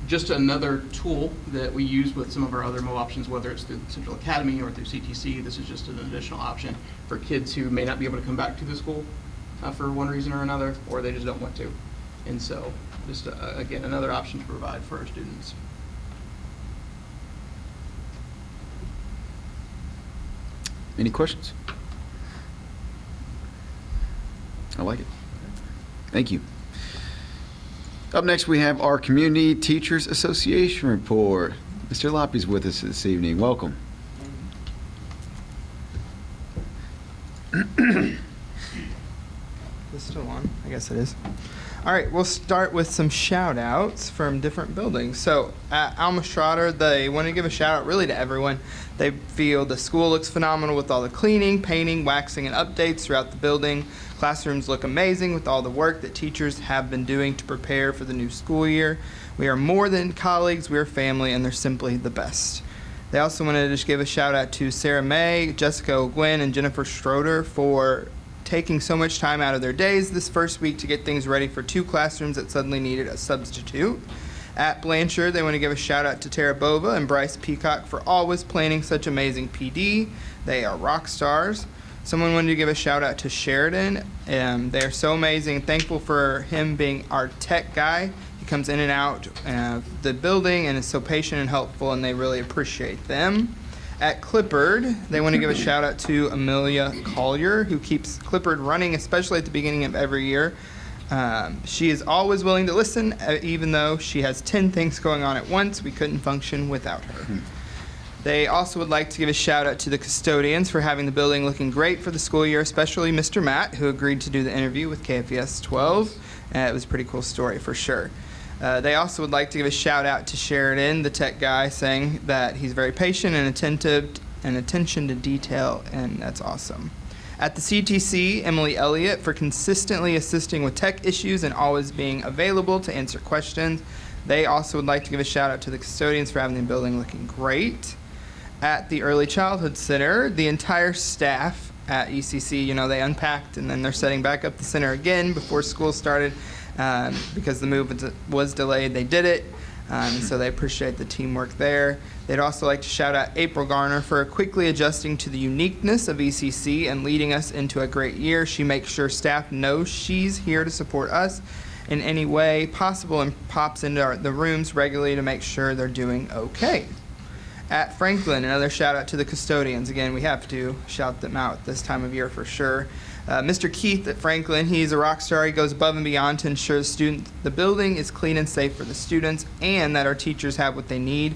just another tool that we use with some of our other Mo options, whether it's through Central Academy or through CTC. This is just an additional option for kids who may not be able to come back to the school for one reason or another, or they just don't want to. And so just, again, another option to provide for our students. Any questions? I like it. Thank you. Up next, we have our Community Teachers Association report. Mr. Loppy's with us this evening. Welcome. Is this still on? I guess it is. All right, we'll start with some shout outs from different buildings. So at Alma Schroeder, they want to give a shout out really to everyone. They feel the school looks phenomenal with all the cleaning, painting, waxing, and updates throughout the building. Classrooms look amazing with all the work that teachers have been doing to prepare for the new school year. We are more than colleagues, we are family, and they're simply the best. They also wanted to just give a shout out to Sarah May, Jessica O'Gwen, and Jennifer Schroeder for taking so much time out of their days this first week to get things ready for 2 classrooms that suddenly needed a substitute. At Blanchard, they want to give a shout out to Tara Bova and Bryce Peacock for always planning such amazing PD. They are rock stars. Someone wanted to give a shout out to Sheridan. They are so amazing. Thankful for him being our tech guy. He comes in and out of the building and is so patient and helpful, and they really appreciate them. At Clippard, they want to give a shout out to Amelia Collier, who keeps Clippard running, especially at the beginning of every year. She is always willing to listen, even though she has 10 things going on at once. We couldn't function without her. They also would like to give a shout out to the custodians for having the building looking great for the school year, especially Mr. Matt, who agreed to do the interview with KFES 12. It was a pretty cool story for sure. They also would like to give a shout out to Sheridan, the tech guy, saying that he's very patient and attentive and attention to detail, and that's awesome. At the CTC, Emily Elliott for consistently assisting with tech issues and always being available to answer questions. They also would like to give a shout out to the custodians for having the building looking great. At the Early Childhood Center, the entire staff at ECC, they unpacked and then they're setting back up the center again before school started because the move was delayed. They did it, so they appreciate the teamwork there. They'd also like to shout out April Garner for quickly adjusting to the uniqueness of ECC and leading us into a great year. She makes sure staff knows she's here to support us in any way possible and pops into the rooms regularly to make sure they're doing okay. At Franklin, another shout out to the custodians. Again, we have to shout them out this time of year for sure. Mr. Keith at Franklin, he's a rock star. He goes above and beyond to ensure the building is clean and safe for the students and that our teachers have what they need.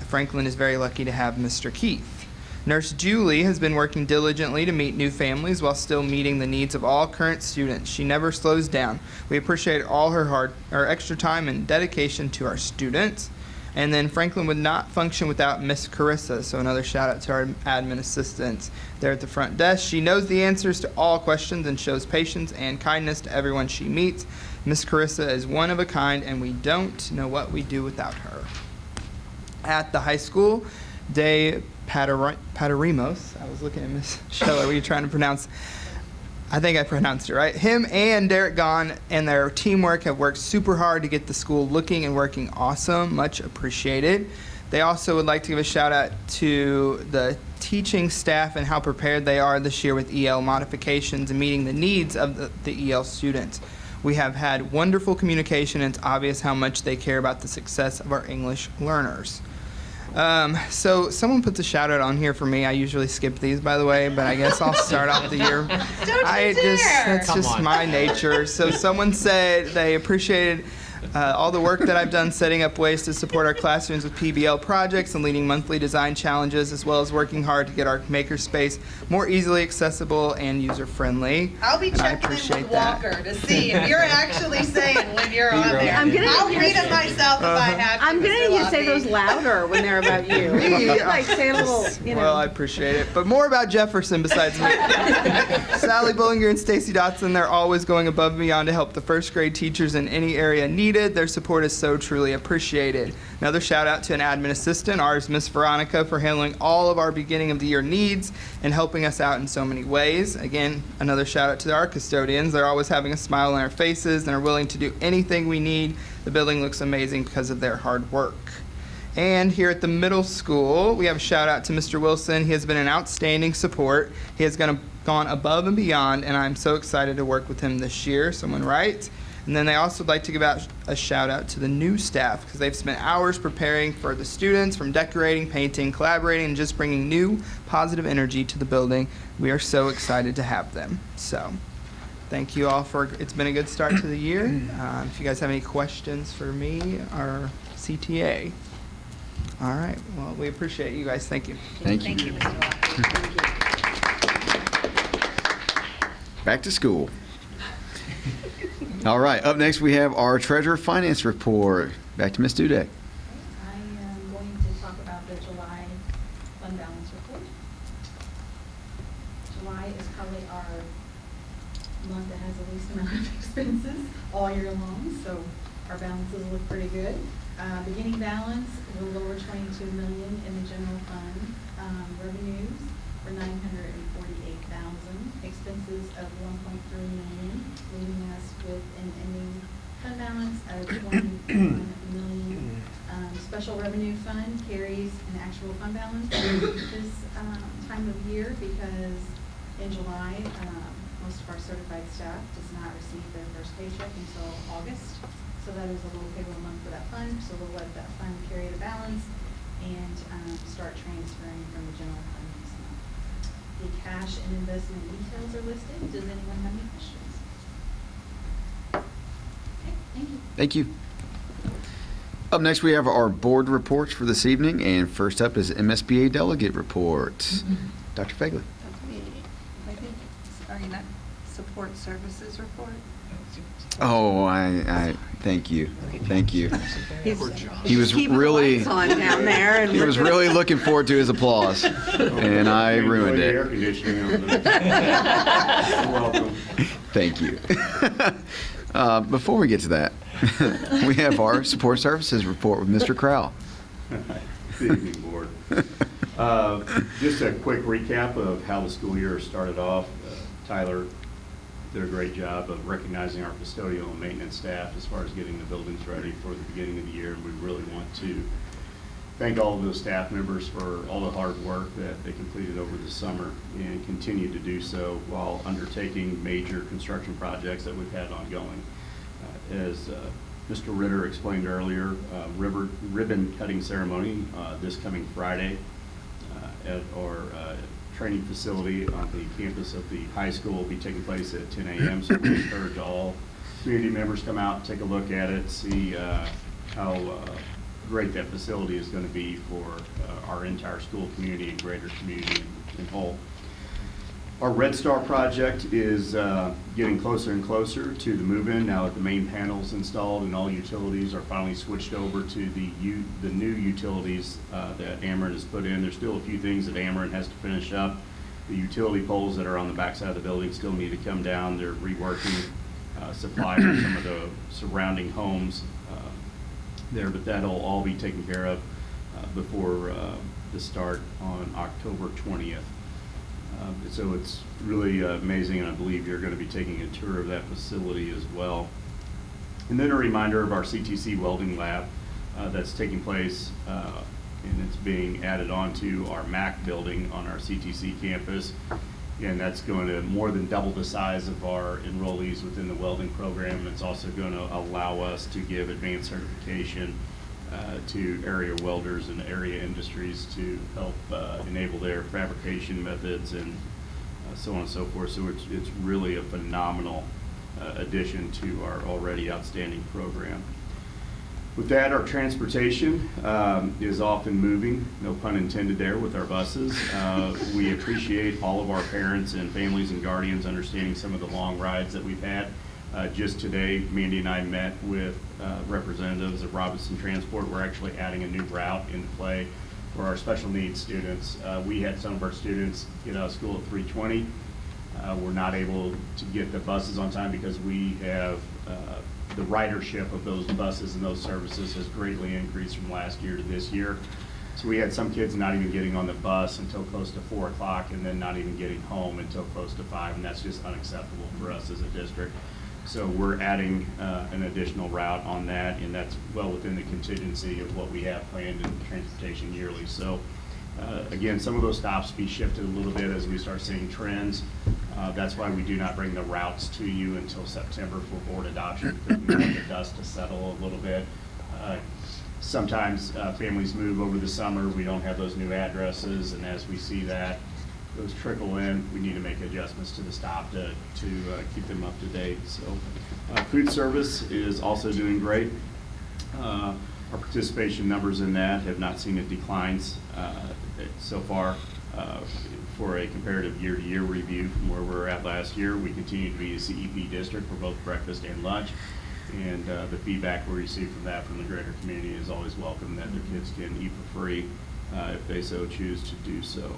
Franklin is very lucky to have Mr. Keith. Nurse Julie has been working diligently to meet new families while still meeting the needs of all current students. She never slows down. We appreciate all her extra time and dedication to our students. And then Franklin would not function without Miss Carissa, so another shout out to our admin assistants there at the front desk. She knows the answers to all questions and shows patience and kindness to everyone she meets. Miss Carissa is one of a kind, and we don't know what we do without her. At the high school, Day Paterimos. I was looking at Miss Scheller. Were you trying to pronounce? I think I pronounced it right. Him and Derek Gahn and their teamwork have worked super hard to get the school looking and working awesome. Much appreciated. They also would like to give a shout out to the teaching staff and how prepared they are this year with EL modifications and meeting the needs of the EL students. We have had wonderful communication, and it's obvious how much they care about the success of our English learners. So someone puts a shout out on here for me. I usually skip these, by the way, but I guess I'll start off the year. That's Come just on. my nature. So someone said they appreciated all the work that I've done setting up ways to support our classrooms with PBL projects and leading monthly design challenges, as well as working hard to get our makerspace more easily accessible and user-friendly. I'll be And I checking in appreciate with that. Walker to see if you're actually saying when you're on there. I'm gonna- I'll read it myself if I have to. I'm gonna Mr. need you to say Lobby. those louder when they're about you. Like say a little, you know. Well, I appreciate it. But more about Jefferson besides me. Sally Bullinger and Stacy Dotson, they're always going above and beyond to help the first grade teachers in any area needed. Their support is so truly appreciated. Another shout out to an admin assistant, ours Miss Veronica, for handling all of our beginning of the year needs and helping us out in so many ways. Again, another shout out to our custodians. They're always having a smile on their faces and are willing to do anything we need. The building looks amazing because of their hard work. And here at the middle school, we have a shout out to Mr. Wilson. He has been an outstanding support. He has gone above and beyond, and I'm so excited to work with him this year. Someone writes. And then they also would like to give out a shout out to the new staff because they've spent hours preparing for the students, from decorating, painting, collaborating, and just bringing new positive energy to the building. We are so excited to have them. So thank you all it's been a good start to the year. If you guys have any questions for me or CTA. All right. Well, we appreciate you guys. Thank you. Thank you. Thank you, Mr. Locke. Back to school. All right, up next we have our Treasurer Finance Report. Back to Ms. Dudek. I am going to talk about the July fund balance report. July is probably our month that has the least amount of expenses all year long, so our balances look pretty good. Beginning balance, a little over $22 million in the general fund. Revenues were $948,000. Expenses of $1.3 million, leaving us with an ending fund balance of $21 million. Special revenue fund carries an actual fund balance this time of year because in July, most of our certified staff does not receive their first paycheck until August. So that is a little payroll month for that fund, so we'll let that fund carry the balance and start transferring from the general fund next month. The cash and investment details are listed. Does anyone have any questions? Okay, thank you. Thank you. Up next, we have our board reports for this evening, and first up is MSBA delegate report. Dr. Fagley. I think, are you not support services report? Oh, I thank you. Thank you. He was Keeping the really lights on down there and he was really looking forward to his applause, and I ruined it. Air conditioning on the welcome. Thank you. Before we get to that, we have our support services report with Mr. Crowell. Good evening, board. Just a quick recap of how the school year started off. Tyler did a great job of recognizing our custodial and maintenance staff as far as getting the buildings ready for the beginning of the year. We really want to thank all of those staff members for all the hard work that they completed over the summer and continue to do so while undertaking major construction projects that we've had ongoing. As Mr. Ritter explained earlier, ribbon cutting ceremony this coming Friday at our training facility on the campus of the high school will be taking place at 10 a.m. So we encourage all community members to come out, take a look at it, see how great that facility is going to be for our entire school community and greater community in whole. Our Red Star project is getting closer and closer to the move-in now that the main panel's installed and all utilities are finally switched over to the new utilities that Ameren has put in. There's still a few things that Ameren has to finish up. The utility poles that are on the backside of the building still need to come down. They're reworking supply for some of the surrounding homes there, but that'll all be taken care of before to start on October 20th. So it's really amazing, and I believe you're going to be taking a tour of that facility as well. And then a reminder of our CTC welding lab that's taking place, and it's being added onto our MAC building on our CTC campus. And that's going to more than double the size of our enrollees within the welding program. And it's also going to allow us to give advanced certification to area welders and area industries to help enable their fabrication methods and so on and so forth. So it's really a phenomenal addition to our already outstanding program. With that, our transportation is often moving, no pun intended there, with our buses. We appreciate all of our parents and families and guardians understanding some of the long rides that we've had. Just today, Mandy and I met with representatives of Robinson Transport. We're actually adding a new route into play for our special needs students. We had some of our students get out of school at 3:20. We're not able to get the buses on time because we have the ridership of those buses and those services has greatly increased from last year to this year. So we had some kids not even getting on the bus until close to 4 o'clock and then not even getting home until close to 5, and that's just unacceptable for us as a district. So we're adding an additional route on that, and that's well within the contingency of what we have planned in transportation yearly. So again, some of those stops be shifted a little bit as we start seeing trends. That's why we do not bring the routes to you until September for board adoption, because we want the dust to settle a little bit. Sometimes families move over the summer, we don't have those new addresses, and as we see that, those trickle in, we need to make adjustments to the stop to keep them up to date. So food service is also doing great. Our participation numbers in that have not seen a declines so far. For a comparative year-to-year review from where we were at last year, we continue to be a CEP district for both breakfast and lunch. And the feedback we receive from that from the greater community is always welcome, that their kids can eat for free if they so choose to do so.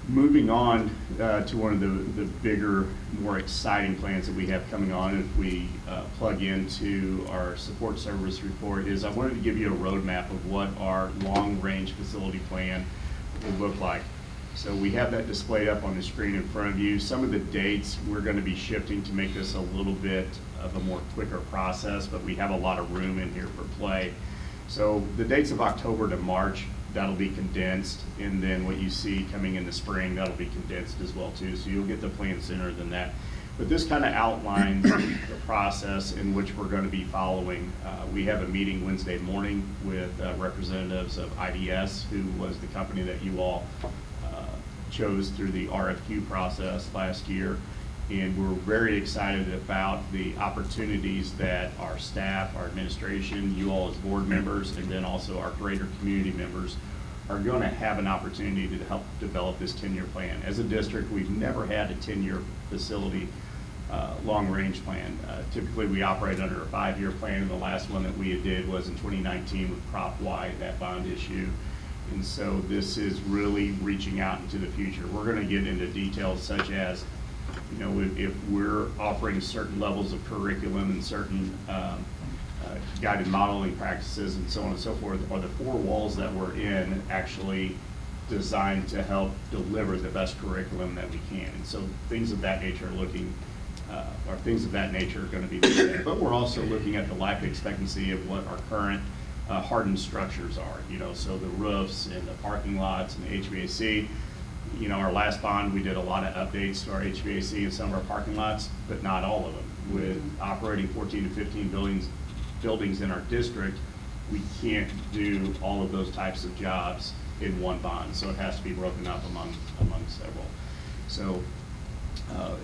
Moving on to one of the bigger, more exciting plans that we have coming on, if we plug into our support service report, is I wanted to give you a roadmap of what our long-range facility plan will look like. So we have that displayed up on the screen in front of you. Some of the dates we're going to be shifting to make this a little bit of a more quicker process, but we have a lot of room in here for play. So the dates of October to March, that'll be condensed, and then what you see coming in the spring, that'll be condensed as well too. So you'll get the plan sooner than that. But this kind of outlines the process in which we're going to be following. We have a meeting Wednesday morning with representatives of IDS, who was the company that you all chose through the RFQ process last year. And we're very excited about the opportunities that our staff, our administration, you all as board members, and then also our greater community members are going to have an opportunity to help develop this 10-year plan. As a district, we've never had a 10-year facility long-range plan. Typically, we operate under a 5-year plan, and the last one that we did was in 2019 with Prop Y, that bond issue. And so this is really reaching out into the future. We're going to get into details such as, you know, if we're offering certain levels of curriculum and certain guided modeling practices and so on and so forth, are the 4 walls that we're in actually designed to help deliver the best curriculum that we can. And so things of that nature are looking, or things of that nature are going to be looked at. But we're also looking at the life expectancy of what our current hardened structures are, you know, so the roofs and the parking lots and the HVAC. You know, our last bond, we did a lot of updates to our HVAC and some of our parking lots, but not all of them. With operating 14 to 15 buildings in our district, we can't do all of those types of jobs in one bond, so it has to be broken up among several. So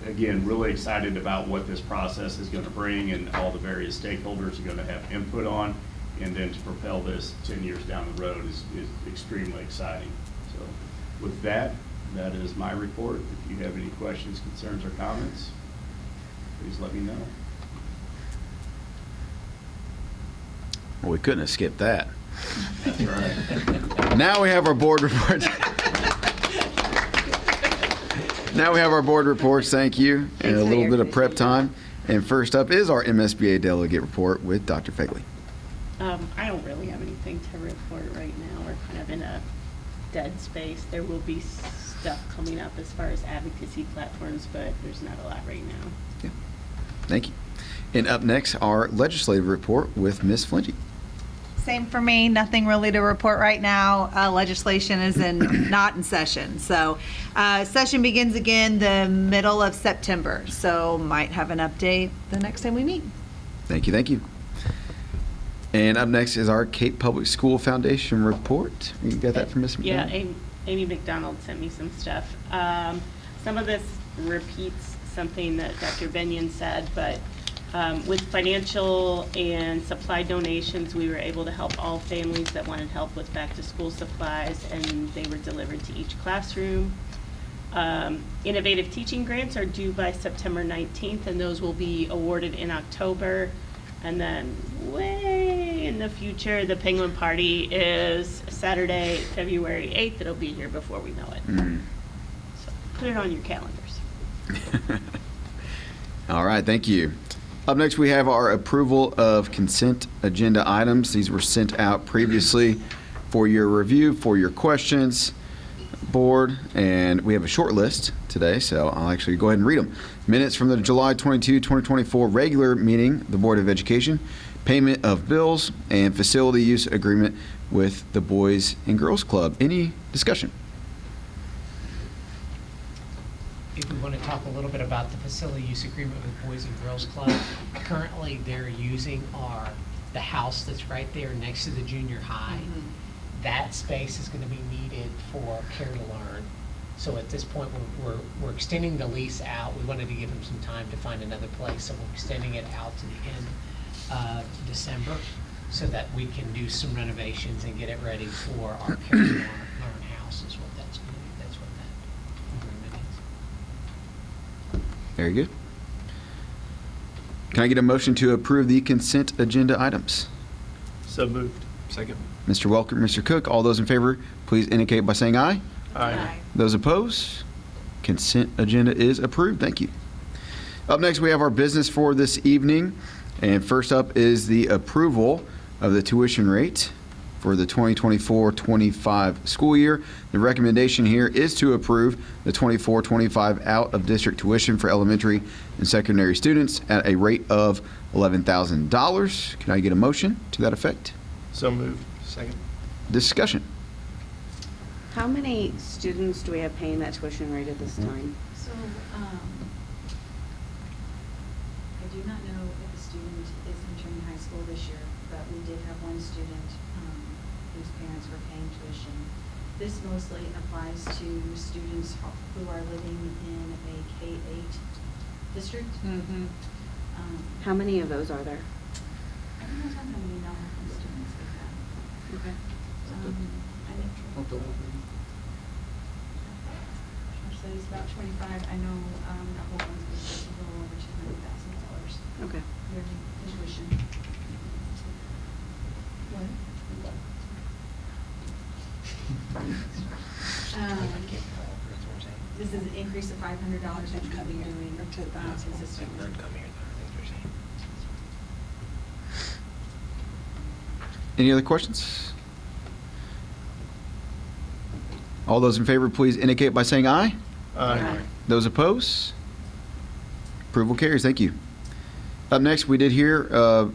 again, really excited about what this process is going to bring, and all the various stakeholders are going to have input on, and then to propel this 10 years down the road is extremely exciting. So with that, that is my report. If you have any questions, concerns, or comments, please let me know. Well, we couldn't have skipped that. That's right. Now we have our board reports. Now we have our board reports, thank you, and a little bit of prep time. And first up is our MSBA delegate report with Dr. Fegley. I don't really have anything to report right now. We're kind of in a dead space. There will be stuff coming up as far as advocacy platforms, but there's not a lot right now. Yeah. Thank you. And up next, our legislative report with Ms. Flinty. Same for me, nothing really to report right now. Legislation is not in session. So session begins again the middle of September. So might have an update the next time we meet. Thank you, thank you. And up next is our Cape Public School Foundation report. You got that from Ms. McDonald? Yeah, Amy McDonald sent me some stuff. Some of this repeats something that Dr. Benyon said, but with financial and supply donations, we were able to help all families that wanted help with back-to-school supplies, and they were delivered to each classroom. Innovative teaching grants are due by September 19th, and those will be awarded in October. And then way in the future, the Penguin Party is Saturday, February 8th. It'll be here before we know it. So put it on your calendars. All right, thank you. Up next, we have our approval of consent agenda items. These were sent out previously for your review, for your questions, board, and we have a short list today, so I'll actually go ahead and read them. Minutes from the July 22, 2024 regular meeting, the Board of Education, payment of bills, and facility use agreement with the Boys and Girls Club. Any discussion? If we want to talk a little bit about the facility use agreement with Boys and Girls Club, currently they're using the house that's right there next to the junior high. That space is going to be needed for Care to Learn. So at this point, we're extending the lease out. We wanted to give them some time to find another place, so we're extending it out to the end of December so that we can do some renovations and get it ready for our Care to Learn house is what that's going to be. That's what that agreement is. Very good. Can I get a motion to approve the consent agenda items? So moved. Second. Mr. Welker, Mr. Cook, all those in favor, please indicate by saying aye. Aye. Those opposed? Consent agenda is approved. Thank you. Up next, we have our business for this evening. And first up is the approval of the tuition rate for the 2024-25 school year. The recommendation here is to approve the 24-25 out-of-district tuition for elementary and secondary students at a rate of $11,000. Can I get a motion to that effect? So moved. Second. Discussion. How many students do we have paying that tuition rate at this time? So, I do not know if a student is entering high school this year, but we did have one student whose parents were paying tuition. This mostly applies to students who are living in a K-8 district. How many of those are there? I don't know how many non-American students we have. Okay. So it's about 25. I know that whole one's just a little over $200,000. Okay. Yearly tuition. What? This is an increase of $500, which we'll be doing consistently. Any other questions? All those in favor, please indicate by saying aye. Aye. Those opposed? Approval carries. Thank you. Up next, we did hear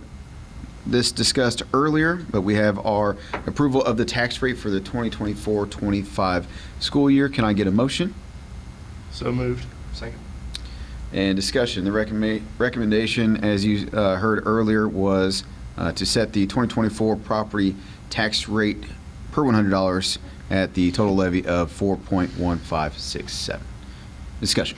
this discussed earlier, but we have our approval of the tax rate for the 2024-25 school year. Can I get a motion? So moved. Second. And discussion. The recommendation, as you heard earlier, was to set the 2024 property tax rate per $100 at the total levy of 4.1567. Discussion.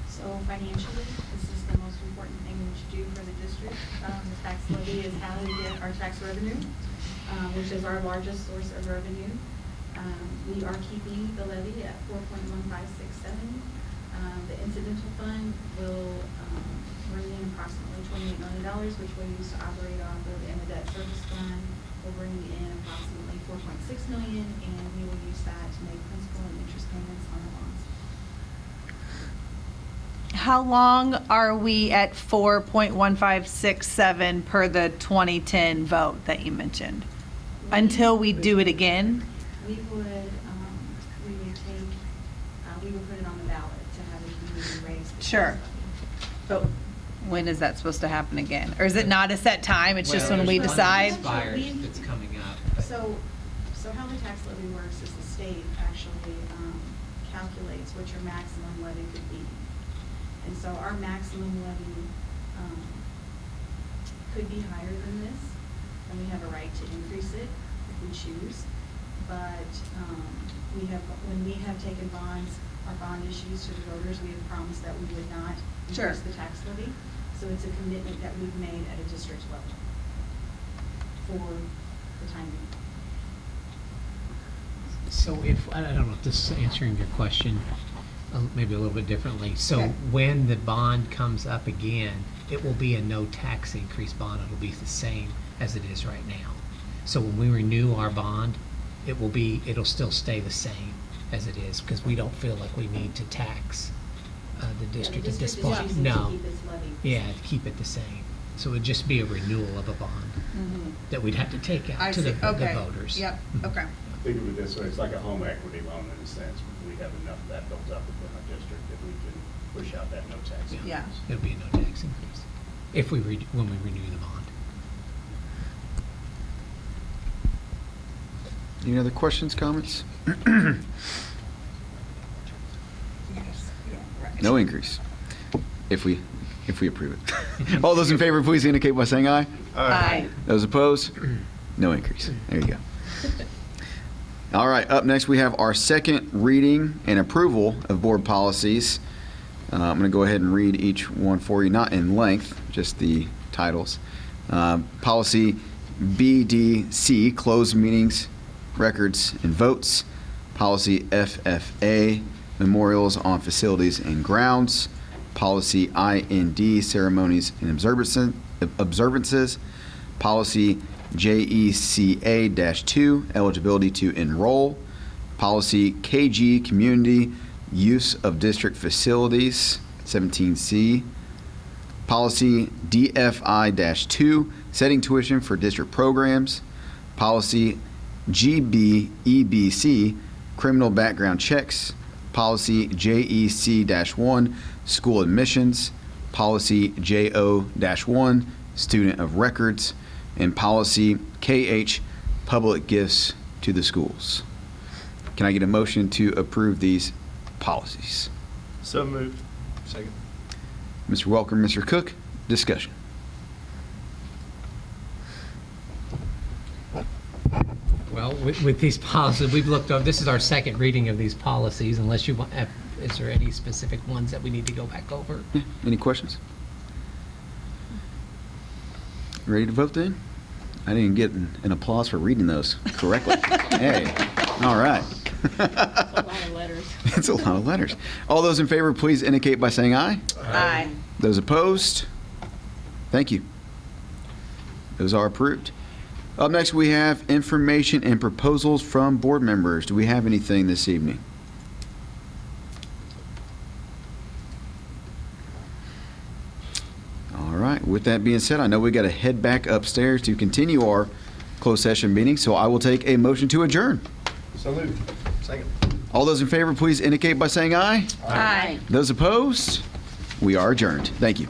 So financially, this is the most important thing we should do for the district. The tax levy is how we get our tax revenue, which is our largest source of revenue. We are keeping the levy at 4.1567. The incidental fund will bring in approximately $28 million, which we'll use to operate off of, and the debt service fund will bring in approximately $4.6 million, and we will use that to make principal and interest payments on the bonds. How long are we at 4.1567 per the 2010 vote that you mentioned? Until we do it again? We would take, we would put it on the ballot to have it be raised. Sure. But when is that supposed to happen again? Or is it not a set time? It's just when we decide? It's coming up. So how the tax levy works is the state actually calculates what your maximum levy could be. And so our maximum levy could be higher than this, and we have a right to increase it if we choose. But when we have taken bonds, our bond issues to the voters, we have promised that we would not increase the tax levy. So it's a commitment that we've made at a district level for the time being. So I don't know if this is answering your question maybe a little bit differently. So when the bond comes up again, it will be a no tax increase bond. It'll be the same as it is right now. So when we renew our bond, it'll still stay the same as it is because we don't feel like we need to tax the district at this point. No. Yeah, to keep it the same. So it would just be a renewal of a bond that we'd have to take out to the voters. Yep, okay. Think of it this way, it's like a home equity loan in a sense. We have enough of that built up within our district that we can push out that no tax increase. Yeah. It'll be a no tax increase when we renew the bond. Any other questions, comments? No increase, if we approve it. All those in favor, please indicate by saying aye. Aye. Those opposed? No increase. There you go. All right, up next we have our second reading and approval of board policies. I'm going to go ahead and read each one for you, not in length, just the titles. Policy BDC, closed meetings, records, and votes. Policy FFA, memorials on facilities and grounds. Policy IND, ceremonies and observances. Policy JECA-2, eligibility to enroll. Policy KG, community use of district facilities, 17C. Policy DFI-2, setting tuition for district programs. Policy GBEBC, criminal background checks. Policy JEC-1, school admissions. Policy JO-1, student of records. And policy KH, public gifts to the schools. Can I get a motion to approve these policies? So moved. Second. Mr. Welker, Mr. Cook, discussion. Well, with these policies, we've looked over, this is our second reading of these policies, unless you want, is there any specific ones that we need to go back over? Yeah. Any questions? Ready to vote then? I didn't get an applause for reading those correctly. Hey, all right. That's a lot of letters. It's a lot of letters. All those in favor, please indicate by saying aye. Aye. Those opposed? Thank you. Those are approved. Up next, we have information and proposals from board members. Do we have anything this evening? All right. With that being said, I know we got to head back upstairs to continue our closed session meeting, so I will take a motion to adjourn. So moved. Second. All those in favor, please indicate by saying aye. Aye. Those opposed? We are adjourned. Thank you.